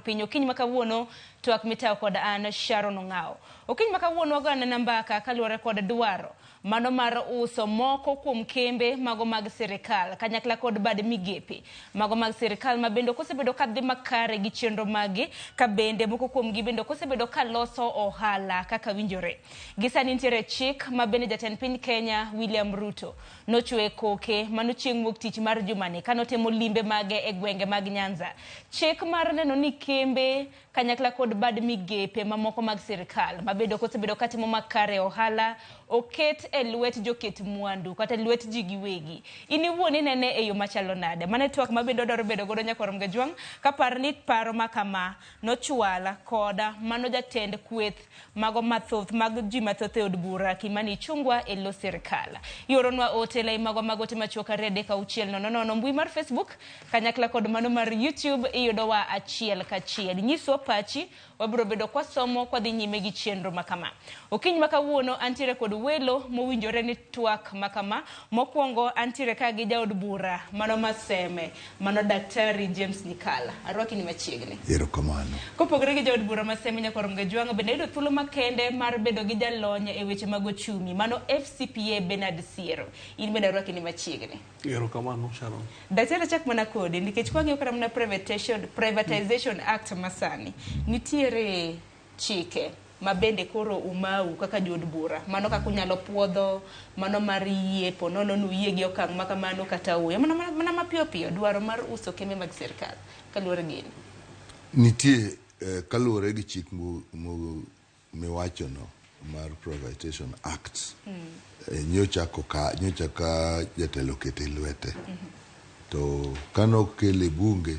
piny. Okinyi makawuono twak mitayo kod an Sharon Ong'ao. Okinyi makawuono wagona nambaka kaluwore kod dwaro mano mar uso moko kuom kembe mago mag sirkal kanyakla kod bad migepe mago mag sirkal mabendo kosebedo kadhi makare gi chenro magi ka bende moko kuom gi bendo kosebedo ka loso ohala kaka winjore. Gisani nitiere chik mabende jatend piny Kenya William Ruto nochwe koke mano chieng' wuok tich mar jumani kanotemo limbe mage e gwenge mag Nyanza. Chik mar neno ni kembe kanyakla kod bad migepe mamoko mag sirkal mabedo kosebedo katimo makare ohala oket e lwet joket mwandu kata lwet ji giwegi. Ini wuoni nene e yo machalo nade. Mane twak mabendo doro bedo godo nyakorom gajwang kapar ni paro makama nochwala koda mano jatend kweth mago mathoth mag ji mathoth e od bura Kimani Chungwa e lo sirkal. Yoronwa otele mago magote machuoka rede ka uchiel nono mbui mar Facebook kanyakla kod mano mar YouTube iyudowa achiel kachiel. Nyiswa pachi wabro bedo kwa somo kwa dhi nyime gi chenro makama. Okinyi makawuono antiere kod welo mowinjore ni twak makama. Mokwongo antiere ka gi jaod bura mano maseme mano Daktari James Nyikal. Arwaki ni machiegni. Erokamano. Kopogore gi jaod bura maseme nyakorom gajwang bende yudo thuolo makende mar bedo gi jalony e weche mag ochumi mano FCPA Bernard Siero. In bende arwaki ni machiegni. Erokamano Sharon. Daktari chak mana kodi nikech kwang'eyo kata mana Privatization Act masani nitiere chike mabende koro umau kaka jod bura mano kaka unyalo puodho mano mar yiepo nono nuyie gi okang' makamano kata uya mana mapiyo piyo dwaro mar uso kembe mag sirkal kaluwore gini nitie kaluwore gi chik miwachono mar Privatization Act nyocha ka jatelo kete lwete to kano kele bunge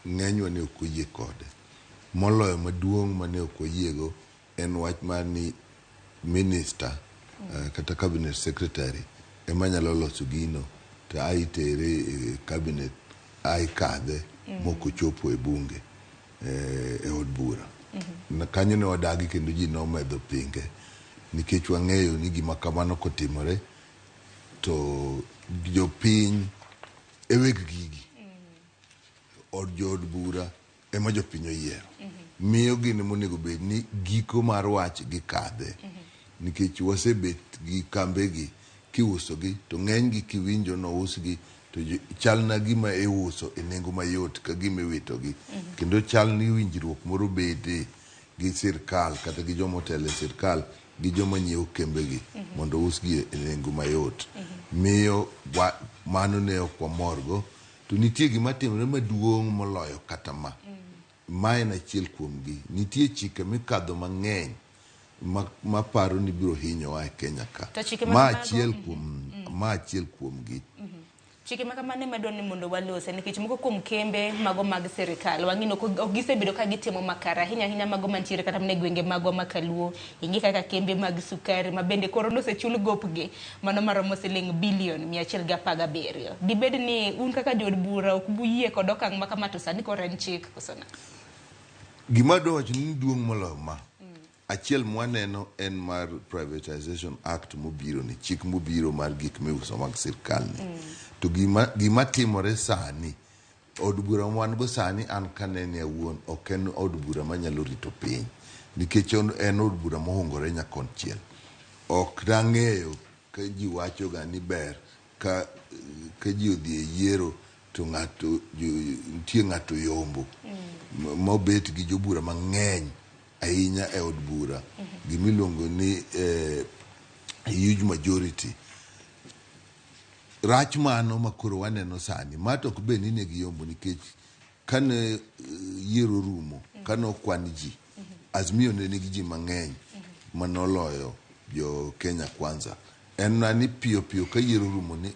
ng'enywa ne ok oyie kode moloyo maduong' mane ok oyiego en wach mar ni minister kata cabinet secretary ema nyalo loso gino to aitere cabinet aikadhe moko chopo e bunge e od bura na kanyo ne wadagi kendo ji nomedo pinge nikech wang'eyo ni gima kamano kotimore to jopiny e weg gigi od jod bura ema jopiny oyiero miyo gini monego bed ni giko mar wach gi kadhe nikech wasebet gi kambegi kiusogi to ng'enygi kiwinjo no usgi to chal na gima iuso e nengo mayot ka gima iwitogi kendo chal ni winjruok moro bede gi sirkal kata gi jomotelo e sirkal gi joma nyiewo kembegi mondo usgi e nengo mayot miyo mano ne ok wamorgo to nitie gima timore maduong' moloyo kata ma en achiel kuomgi nitie chike mikadho mang'eny maparo ni biro hinyowa e Kenya ka ma achiel kuomgi chike makamane madwa ni mondo walose nikech moko kuom kembe mago mag sirkal wang'ino ok gisebedo ka gitimo makara ahinya mago mantiere kata mne gwenge mago makaluo ingi kaka kembe mag sukari mabende koro nosechul gopgi mano maromo siling bilion 117. Dibed ni un kaka jod bura ok buyie kod okang' makamato sani koro en chik kosona gima do wacho ni duong' moloyo ma achiel mwaneno en mar Privatization Act mobiro ni chik mobiro mar gik miuso mag sirkal ni to gima timore sani od bura mwan go sani an kanene awuon ok en od bura manyalo rito piny nikech en od bura mohongore nyakonchiel ok rang'eyo ka ji wacho ga ni ber ka ji odhi e yiero to nitie ng'ato yombo mobet gi jobura mang'eny ahinya e od bura gimiluongo ni huge majority rach mano makoro waneno sani mato ok be ni ne giyombo nikech kane yiero rumo kane okwan ji Azimio ne nigi ji mang'eny manoloyo jo Kenya Kwanza en ni piyo ka yiero rumo ni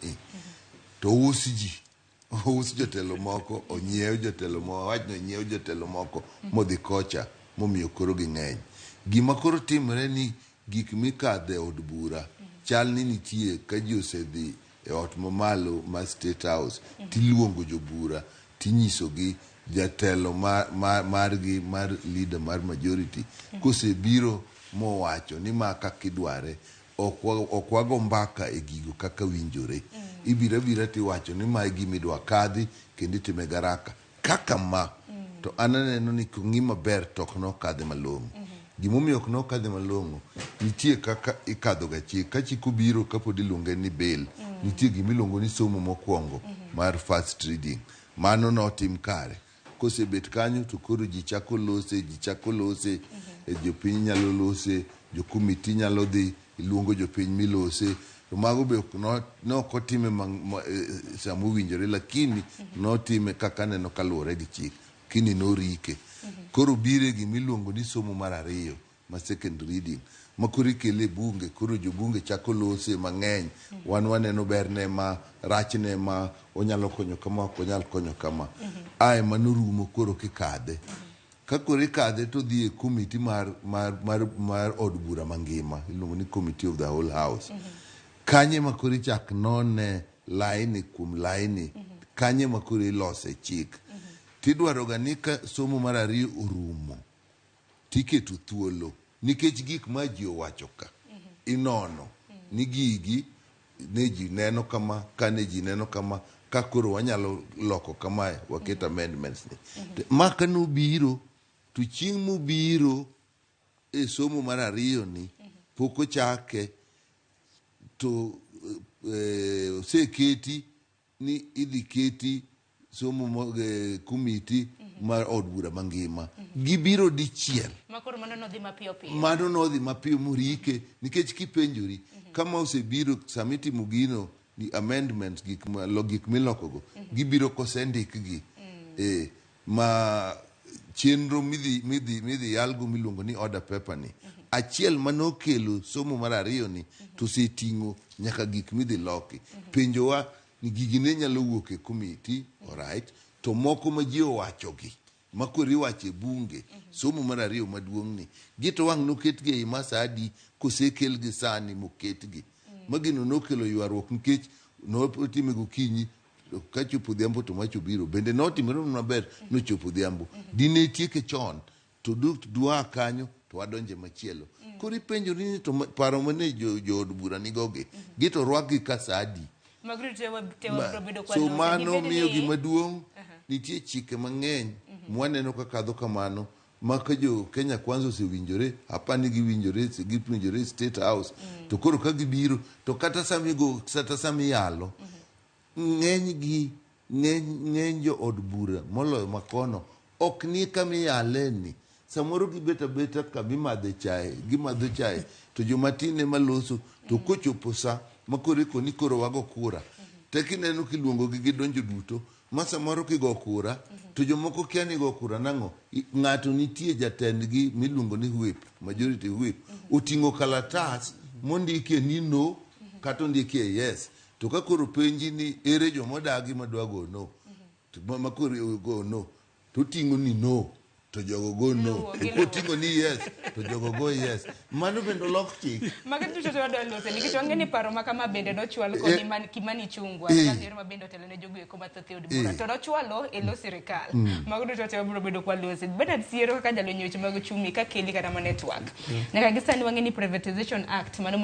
to us jotelo moko onyiew jotelo moko wachno nyiew jotelo moko modhi kocha momiyo koro ging'eny gima koro timore ni gik mikadhe od bura chal ni nitie ka ji osedhi e ot mamalo ma State House tiluongo jobura tinyisogi jatelo margi mar leader mar majority kosebiro mowacho ni ma kaka idware ok wago mbaka e gigo kaka winjore ibira tiwacho ni ma gimidwa kadhi kendo itime garaka kaka ma to ananeno ni ng'ima ber tok no kadhe malong'o. Gimomiyo ok nokadhe malong'o, nitie kaka ikadho ga chik. Ka chik obiro kapod iluonge ni bail, nitie gimiluongo ni somo mokwongo mar first reading. Mano notim kare. Kosebet kanyo to koro ji chako lose, jopiny nyalo lose, jokomiti nyalo dhi iluongo jopiny milose. To mago be nokotime sama owinjore, lakini notime kaka neno kaluwore gi chik. Kini norike. Koro bire gimiluongo ni somo mar ariyo, ma second reading, ma koro ikele bunge. Koro jobunge chako lose mang'eny. Wan waneno berne ma, rachne ma, onyalo konyo kama, ok onyal konyo kama. Ae manorumo koro kikadhe. Ka koro ikadhe to dhi e komiti mar od bura mangima, iluongo ni committee of the whole house. Kanye ma koro ichak none laini kuom laini, kanye ma koro ilose chik. Tidwaro ga ni ka somo mar ariyo orumo, tiketo thuolo, nikech gik ma ji owacho ka inono ni gigi ne ji neno kama, kane ji neno kama, ka koro wanyalo loko kama, waket amendments ni. Maka nobiro, to chieng' mobiro e somo mar ariyo ni pok ochake, to oseketi ni idhi keti somo komiti mar od bura mangima. Gibiro dichiel. Makoro mano nodhi mapiyo piyo. Mano nodhi mapiyo morike, nikech kipenjori, kama osebiro samitimo gino ni amendments, gik milokogo, gibiro kosendikgi. Ma chenro midhi yalgo miluongo ni order paper ni. Achiel manokelo somo mar ariyo ni, to seting'o nyaka gik midhi loki. Penjowa ni gigi ne nyalo wuok e komiti, alright, to moko ma ji owachogi, ma koro iwacho e bunge, somo mar ariyo maduong' ni, gito wang' noketgi ei masadi, kosekelgi sani moketgi. Magino nokelo ywaruok, nikech notime gokinyi, ka chopo dhiambo to mach obiro. Bende notimore maber, nochopo dhiambo. Dine tieke chon, to dwa kanyo, to wadonje machielo. Koro ipenjori ni to paro mane jo od bura nigoge, gito rwakgi ka sadi. So mano miyo gimaduong', nitie chike mang'eny mwaneno ka kadho kamano, ma ka jo Kenya Kwanza osewinjore, apani giwinjore State House, to koro ka gibiro, to kata samiyalo, ng'eny jo od bura moloyo makono ok ni kamiyaleni. Samoro gibet abeta kabimadhe chae, to jomatine maloso, to kochopo sa makoro ni koro wago kura, tekineno kiluongo gi gidonjo duto, ma samoro kigo kura, to jomoko kia ni go kura nang'o, ng'ato nitie jatendgi miluongo ni whip, majority whip, oting'o kalatas mondikie ni no, kata ondikie yes. To ka koro penji ni ere jomodagi madwago no, ma koro go no, to ting'o ni no, to jogo go no. Oting'o ni yes, to jogo go yes. Mano bendo lok chik. Maka tucho to wadwa lose, nikech wang'eni paro makama bende nochwal kod Kimani Chungwa, jatelo ma bende otelo ne jogo eko mathoth e od bura. To nochwalo e lo sirkal. Mago duto te wabiro bedo kwa lose. Bernard Siero kaka jalony weche mag uchumi ka keli kata ma network. Nyaka gisani wang'eni Privatization Act, mano